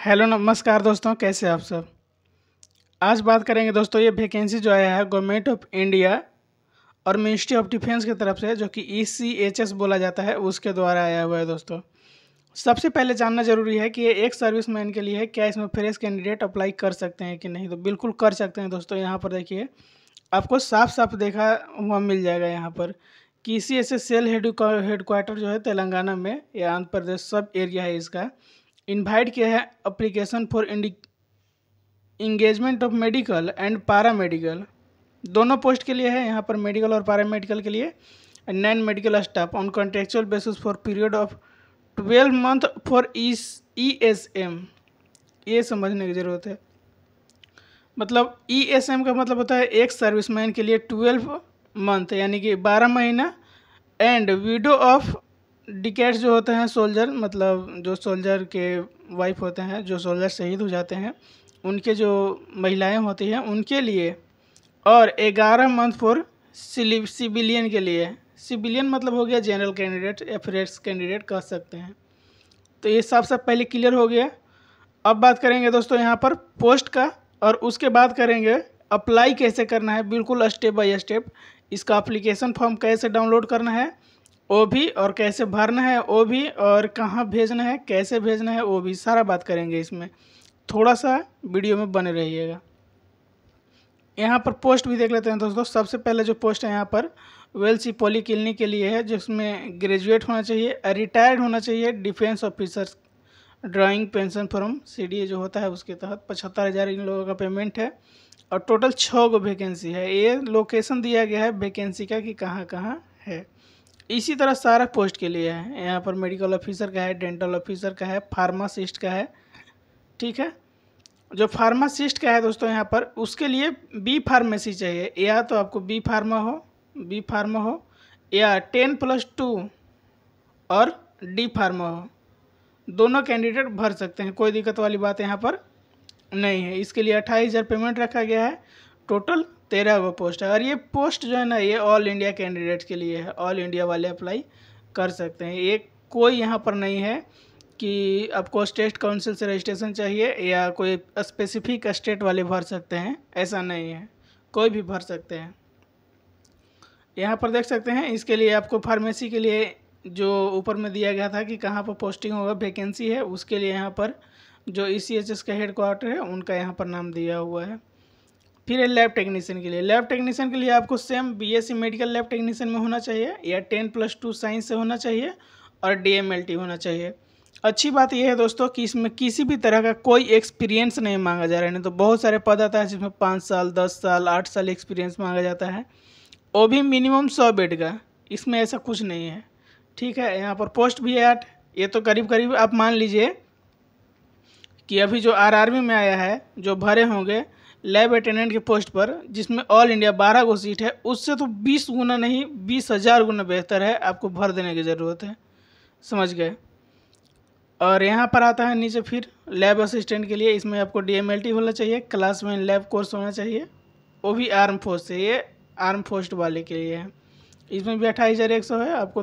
Hello नमस्कार दोस्तों, कैसे हैं आप सब। आज बात करेंगे दोस्तों, ये वैकेंसी जो आया है गवर्नमेंट ऑफ इंडिया और मिनिस्ट्री ऑफ डिफेंस की तरफ से, जो कि ECHS बोला जाता है, उसके द्वारा आया हुआ है दोस्तों। सबसे पहले जानना जरूरी है कि ये एक सर्विसमैन के लिए है, क्या इसमें फ्रेश कैंडिडेट अप्लाई कर सकते हैं कि नहीं। तो बिल्कुल कर सकते हैं दोस्तों। यहाँ पर देखिए, आपको साफ साफ देखा हुआ मिल जाएगा यहाँ पर कि ECHS सेल हेडक्वार्टर जो है तेलंगाना में या आंध्र प्रदेश सब एरिया है इसका। इनवाइट किया है application for engagement of medical and पारा मेडिकल, दोनों पोस्ट के लिए है। यहाँ पर मेडिकल और पारा मेडिकल के लिए non medical staff on contractual basis for period of 12 month for ESM। ये समझने की ज़रूरत है। मतलब ESM का मतलब होता है एक सर्विसमैन के लिए 12 मंथ यानी कि 12 महीना, एंड विडो ऑफ डिकेट्स जो होते हैं सोल्जर, मतलब जो सोल्जर के वाइफ होते हैं, जो सोल्जर शहीद हो जाते हैं, उनके जो महिलाएं होती हैं उनके लिए, और 11 मंथ फॉर सिविलियन के लिए। सिविलियन मतलब हो गया जनरल कैंडिडेट या फिर एक्स कैंडिडेट कह सकते हैं। तो ये सबसे पहले क्लियर हो गया। अब बात करेंगे दोस्तों यहाँ पर पोस्ट का, और उसके बाद करेंगे अप्लाई कैसे करना है, बिल्कुल स्टेप बाय स्टेप। इसका एप्लीकेशन फॉर्म कैसे डाउनलोड करना है वो भी, और कैसे भरना है वो भी, और कहाँ भेजना है, कैसे भेजना है वो भी, सारा बात करेंगे इसमें। थोड़ा सा वीडियो में बने रहिएगा। यहाँ पर पोस्ट भी देख लेते हैं दोस्तों। सबसे पहले जो पोस्ट है यहाँ पर वेल्सी पॉलीक्लिनिक के लिए है, जिसमें ग्रेजुएट होना चाहिए, रिटायर्ड होना चाहिए, defence officer, drawing pension from CDA जो होता है उसके तहत 75,000 इन लोगों का पेमेंट है, और टोटल 6 गो वैकेंसी है। ये लोकेशन दिया गया है वैकेंसी का कि कहाँ कहाँ है। इसी तरह सारा पोस्ट के लिए है। यहाँ पर मेडिकल ऑफिसर का है, डेंटल ऑफिसर का है, फार्मासिस्ट का है। ठीक है, जो फार्मासिस्ट का है दोस्तों यहाँ पर, उसके लिए B फार्मेसी चाहिए। या तो आपको B फार्मा हो, या 10+2 और D फार्मा हो, दोनों कैंडिडेट भर सकते हैं। कोई दिक्कत वाली बात यहाँ पर नहीं है। इसके लिए 28,000 पेमेंट रखा गया है। टोटल 13 गो पोस्ट है, और ये पोस्ट जो है ना, ये ऑल इंडिया कैंडिडेट्स के लिए है। ऑल इंडिया वाले अप्लाई कर सकते हैं। ये कोई यहाँ पर नहीं है कि आपको स्टेट काउंसिल से रजिस्ट्रेशन चाहिए या कोई स्पेसिफिक स्टेट वाले भर सकते हैं, ऐसा नहीं है। कोई भी भर सकते हैं। यहाँ पर देख सकते हैं, इसके लिए आपको फार्मेसी के लिए जो ऊपर में दिया गया था कि कहाँ पर पोस्टिंग होगा, वैकेंसी है, उसके लिए यहाँ पर जो ECHS का हेडक्वार्टर है उनका यहाँ पर नाम दिया हुआ है। फिर है लैब टेक्नीशियन के लिए। लैब टेक्नीशियन के लिए आपको same BSc medical lab technician में होना चाहिए, या 10+2 साइंस से होना चाहिए, और DMLT होना चाहिए। अच्छी बात यह है दोस्तों कि इसमें किसी भी तरह का कोई एक्सपीरियंस नहीं मांगा जा रहा है। नहीं तो बहुत सारे पद आता है जिसमें 5 साल 10 साल 8 साल एक्सपीरियंस मांगा जाता है, वो भी मिनिमम 100 बेड का। इसमें ऐसा कुछ नहीं है। ठीक है, यहाँ पर पोस्ट भी है 8। ये तो करीब करीब आप मान लीजिए कि अभी जो RRB में आया है, जो भरे होंगे लैब अटेंडेंट के पोस्ट पर, जिसमें ऑल इंडिया 12 गो सीट है, उससे तो 20 गुना नहीं 20,000 गुना बेहतर है। आपको भर देने की ज़रूरत है, समझ गए। और यहाँ पर आता है नीचे फिर लैब असिस्टेंट के लिए। इसमें आपको DMLT होना चाहिए, क्लास 1 लैब कोर्स होना चाहिए, वो भी आर्म फोर्स से। ये आर्म फोर्स वाले के लिए है। इसमें भी 28,100 है। आपको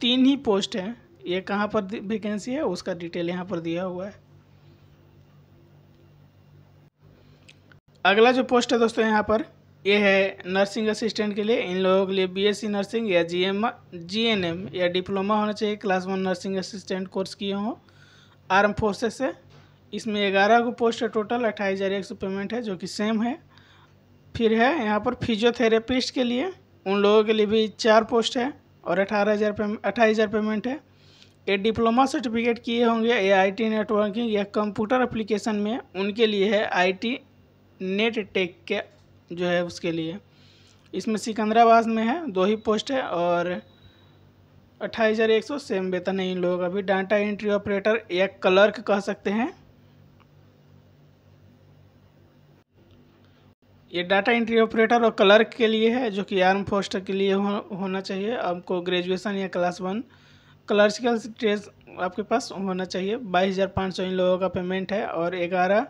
3 ही पोस्ट है। ये कहाँ पर वैकेंसी है उसका डिटेल यहाँ पर दिया हुआ है। अगला जो पोस्ट है दोस्तों यहाँ पर, ये है नर्सिंग असिस्टेंट के लिए। इन लोगों के लिए BSc नर्सिंग या GNM या डिप्लोमा होना चाहिए, क्लास 1 नर्सिंग असिस्टेंट कोर्स किए हों आर्म फोर्सेस से। इसमें 11 को पोस्ट है, टोटल 28,100 पेमेंट है, जो कि सेम है। फिर है यहाँ पर फिजियोथेरेपिस्ट के लिए। उन लोगों के लिए भी 4 पोस्ट है, और 28,000 पेमेंट है। ये डिप्लोमा सर्टिफिकेट किए होंगे या IT नेटवर्किंग या कंप्यूटर एप्लीकेशन में, उनके लिए है IT नेट टेक के जो है उसके लिए। इसमें सिकंदराबाद में है, 2 ही पोस्ट है, और 28,100 सेम वेतन है इन लोगों का भी। डाटा एंट्री ऑपरेटर या क्लर्क कह सकते हैं। ये डाटा एंट्री ऑपरेटर और क्लर्क के लिए है, जो कि आर्म फोर्स के लिए होना चाहिए। आपको ग्रेजुएशन या क्लास 1 क्लर्सिकल ट्रेड आपके पास होना चाहिए। 22,500 इन लोगों का पेमेंट है, और 11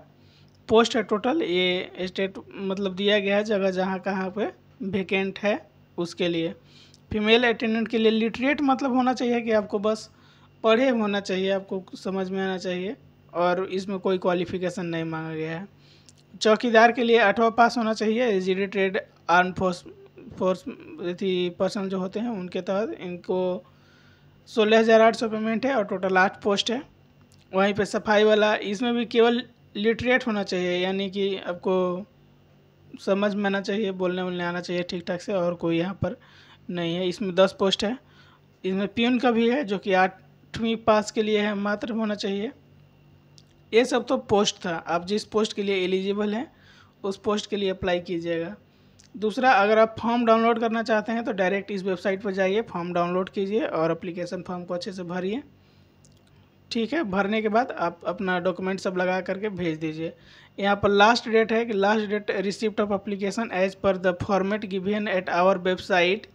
पोस्ट है टोटल। ये स्टेट मतलब दिया गया है जगह जहाँ कहाँ पे वैकेंट है उसके लिए। फीमेल अटेंडेंट के लिए लिटरेट मतलब होना चाहिए कि आपको बस पढ़े होना चाहिए, आपको समझ में आना चाहिए। और इसमें कोई क्वालिफिकेशन नहीं मांगा गया है। चौकीदार के लिए 8वां पास होना चाहिए। एसजीडी ट्रेड आर्म फोर्स पर्सन जो होते हैं उनके तहत इनको 16,800 पेमेंट है और टोटल 8 पोस्ट है। वहीं पे सफाई वाला, इसमें भी केवल लिटरेट होना चाहिए, यानी कि आपको समझ में आना चाहिए, बोलने वोलने आना चाहिए ठीक ठाक से, और कोई यहाँ पर नहीं है। इसमें 10 पोस्ट है। इसमें प्यून का भी है जो कि 8वीं पास के लिए है, मात्र होना चाहिए। ये सब तो पोस्ट था। आप जिस पोस्ट के लिए एलिजिबल हैं उस पोस्ट के लिए अप्लाई कीजिएगा। दूसरा, अगर आप फॉर्म डाउनलोड करना चाहते हैं तो डायरेक्ट इस वेबसाइट पर जाइए, फॉर्म डाउनलोड कीजिए और एप्लीकेशन फॉर्म को अच्छे से भरिए। ठीक है, भरने के बाद आप अपना डॉक्यूमेंट सब लगा करके भेज दीजिए। यहाँ पर लास्ट डेट है कि last date receipt of application as per the format given at our website,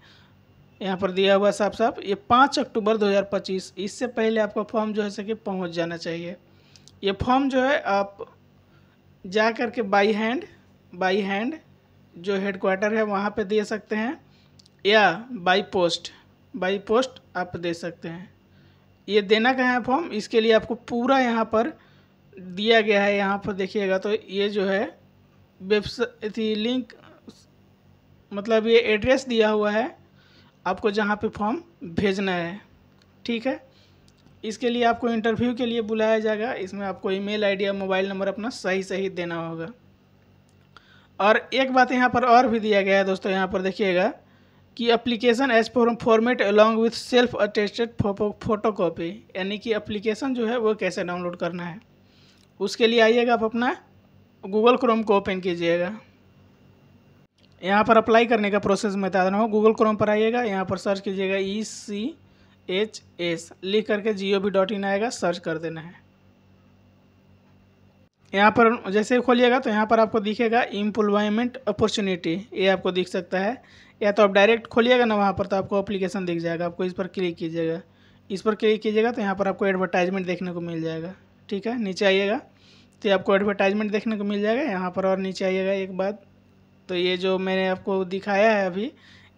यहाँ पर दिया हुआ साफ साफ, ये 5 अक्टूबर 2025। इससे पहले आपका फॉर्म जो है सके पहुँच जाना चाहिए। ये फॉर्म जो है आप जा कर के बाई हैंड जो हेडक्वार्टर है वहाँ पे दे सकते हैं, या बाई पोस्ट आप दे सकते हैं। ये देना कहाँ है फॉर्म, इसके लिए आपको पूरा यहाँ पर दिया गया है। यहाँ पर देखिएगा तो ये जो है वेबसाइट लिंक, मतलब ये एड्रेस दिया हुआ है आपको जहाँ पे फॉर्म भेजना है। ठीक है, इसके लिए आपको इंटरव्यू के लिए बुलाया जाएगा। इसमें आपको ईमेल आईडी या मोबाइल नंबर अपना सही देना होगा। और एक बात यहाँ पर और भी दिया गया है दोस्तों, यहाँ पर देखिएगा कि application as per format along with self attested photocopy, यानी कि एप्लीकेशन जो है वो कैसे डाउनलोड करना है। उसके लिए आइएगा, आप अपना गूगल क्रोम को ओपन कीजिएगा। यहाँ पर अप्लाई करने का प्रोसेस मैं बता रहा हूँ। गूगल क्रोम पर आइएगा, यहाँ पर सर्च कीजिएगा ECHS लिख करके gov.in आएगा, सर्च कर देना है। यहाँ पर जैसे खोलिएगा तो यहाँ पर आपको दिखेगा एम्प्लॉयमेंट अपॉर्चुनिटी, ये आपको दिख सकता है। या तो आप डायरेक्ट खोलिएगा ना वहाँ पर तो आपको एप्लीकेशन दिख जाएगा, आपको इस पर क्लिक कीजिएगा। इस पर क्लिक कीजिएगा तो यहाँ पर आपको एडवर्टाइजमेंट देखने को मिल जाएगा। ठीक है, नीचे आइएगा तो आपको एडवर्टाइजमेंट देखने को मिल जाएगा। यहाँ पर और नीचे आइएगा एक बात, तो ये जो मैंने आपको दिखाया है अभी,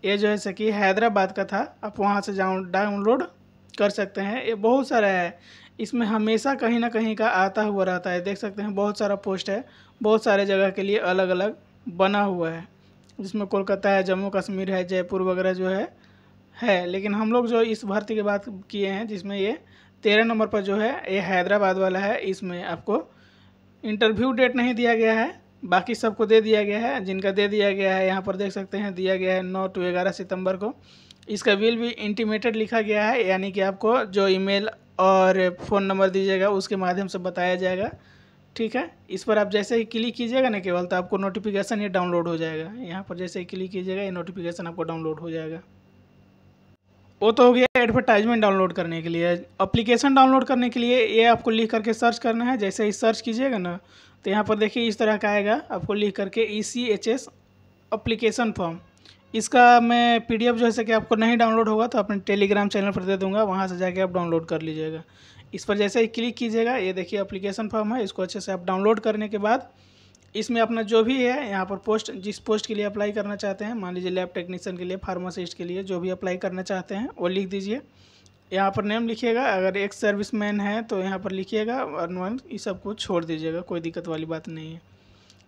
ये जो है सकी हैदराबाद का था, आप वहाँ से डाउनलोड कर सकते हैं। ये बहुत सारा है, इसमें हमेशा कहीं ना कहीं का आता हुआ रहता है। देख सकते हैं बहुत सारा पोस्ट है, बहुत सारे जगह के लिए अलग अलग बना हुआ है, जिसमें कोलकाता है, जम्मू कश्मीर है, जयपुर वगैरह जो है। लेकिन हम लोग जो इस भर्ती की बात किए हैं जिसमें ये 13 नंबर पर जो है ये हैदराबाद वाला है, इसमें आपको इंटरव्यू डेट नहीं दिया गया है, बाकी सबको दे दिया गया है। जिनका दे दिया गया है यहाँ पर देख सकते हैं, दिया गया है 9 to 11 सितंबर को। इसका विल भी इंटीमेटेड लिखा गया है, यानी कि आपको जो ईमेल और फ़ोन नंबर दीजिएगा उसके माध्यम से बताया जाएगा। ठीक है, इस पर आप जैसे ही क्लिक कीजिएगा ना केवल, तो आपको नोटिफिकेशन ये डाउनलोड हो जाएगा। यहाँ पर जैसे ही क्लिक कीजिएगा ये नोटिफिकेशन आपको डाउनलोड हो जाएगा। वो तो हो गया एडवर्टाइजमेंट डाउनलोड करने के लिए। एप्लीकेशन डाउनलोड करने के लिए ये आपको लिख करके सर्च करना है। जैसे ही सर्च कीजिएगा ना तो यहाँ पर देखिए इस तरह का आएगा, आपको लिख करके ECHS एप्लीकेशन फॉर्म। इसका मैं PDF जो है कि आपको नहीं डाउनलोड होगा तो अपने टेलीग्राम चैनल पर दे दूंगा, वहाँ से जाके आप डाउनलोड कर लीजिएगा। इस पर जैसे ही क्लिक कीजिएगा ये देखिए एप्लीकेशन फॉर्म है। इसको अच्छे से आप डाउनलोड करने के बाद इसमें अपना जो भी है यहाँ पर पोस्ट, जिस पोस्ट के लिए अप्लाई करना चाहते हैं, मान लीजिए लैब टेक्नीशियन के लिए, फार्मासिस्ट के लिए, जो भी अप्लाई करना चाहते हैं वो लिख दीजिए। यहाँ पर नेम लिखिएगा, अगर एक सर्विसमैन है तो यहाँ पर लिखिएगा, और ये सब कुछ छोड़ दीजिएगा, कोई दिक्कत वाली बात नहीं है।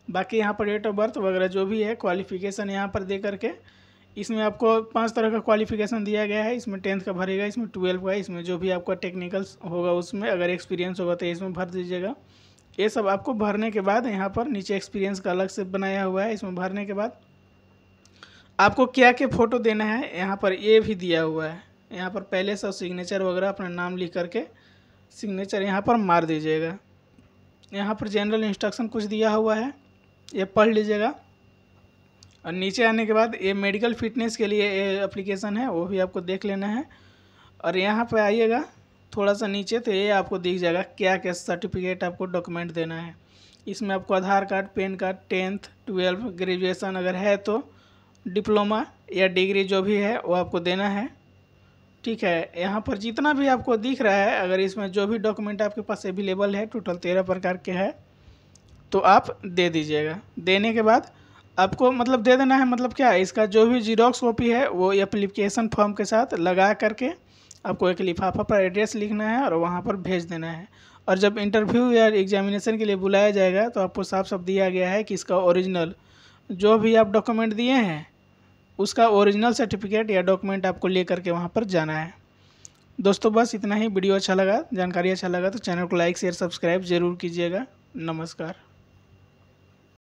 बाकी यहाँ पर डेट ऑफ बर्थ वगैरह जो भी है, क्वालिफिकेशन यहाँ पर दे करके, इसमें आपको 5 तरह का क्वालिफिकेशन दिया गया है। इसमें 10th का भरेगा, इसमें 12 का, इसमें जो भी आपका टेक्निकल्स होगा उसमें, अगर एक्सपीरियंस होगा तो इसमें भर दीजिएगा। ये सब आपको भरने के बाद यहाँ पर नीचे एक्सपीरियंस का अलग से बनाया हुआ है, इसमें भरने के बाद आपको क्या क्या फ़ोटो देना है यहाँ पर ये भी दिया हुआ है। यहाँ पर पहले से सिग्नेचर वगैरह अपना नाम लिख करके सिग्नेचर यहाँ पर मार दीजिएगा। यहाँ पर जनरल इंस्ट्रक्शन कुछ दिया हुआ है, ये पढ़ लीजिएगा। और नीचे आने के बाद ये मेडिकल फिटनेस के लिए एप्लीकेशन है, वो भी आपको देख लेना है। और यहाँ पर आइएगा थोड़ा सा नीचे तो ये आपको दिख जाएगा क्या क्या सर्टिफिकेट आपको डॉक्यूमेंट देना है। इसमें आपको Aadhaar card, PAN card, 10th 12 graduation अगर है तो डिप्लोमा या डिग्री जो भी है वो आपको देना है। ठीक है, यहाँ पर जितना भी आपको दिख रहा है, अगर इसमें जो भी डॉक्यूमेंट आपके पास अवेलेबल है, टोटल 13 प्रकार के है, तो आप दे दीजिएगा। देने के बाद आपको मतलब दे देना है, मतलब क्या है, इसका जो भी जीरोक्स कॉपी है वो एप्लीकेशन फॉर्म के साथ लगा करके आपको एक लिफाफा पर एड्रेस लिखना है और वहाँ पर भेज देना है। और जब इंटरव्यू या एग्जामिनेशन के लिए बुलाया जाएगा तो आपको साफ साफ दिया गया है कि इसका ओरिजिनल जो भी आप डॉक्यूमेंट दिए हैं उसका ओरिजिनल सर्टिफिकेट या डॉक्यूमेंट आपको ले करके वहाँ पर जाना है। दोस्तों बस इतना ही। वीडियो अच्छा लगा, जानकारी अच्छा लगा तो चैनल को लाइक शेयर सब्सक्राइब ज़रूर कीजिएगा। नमस्कार।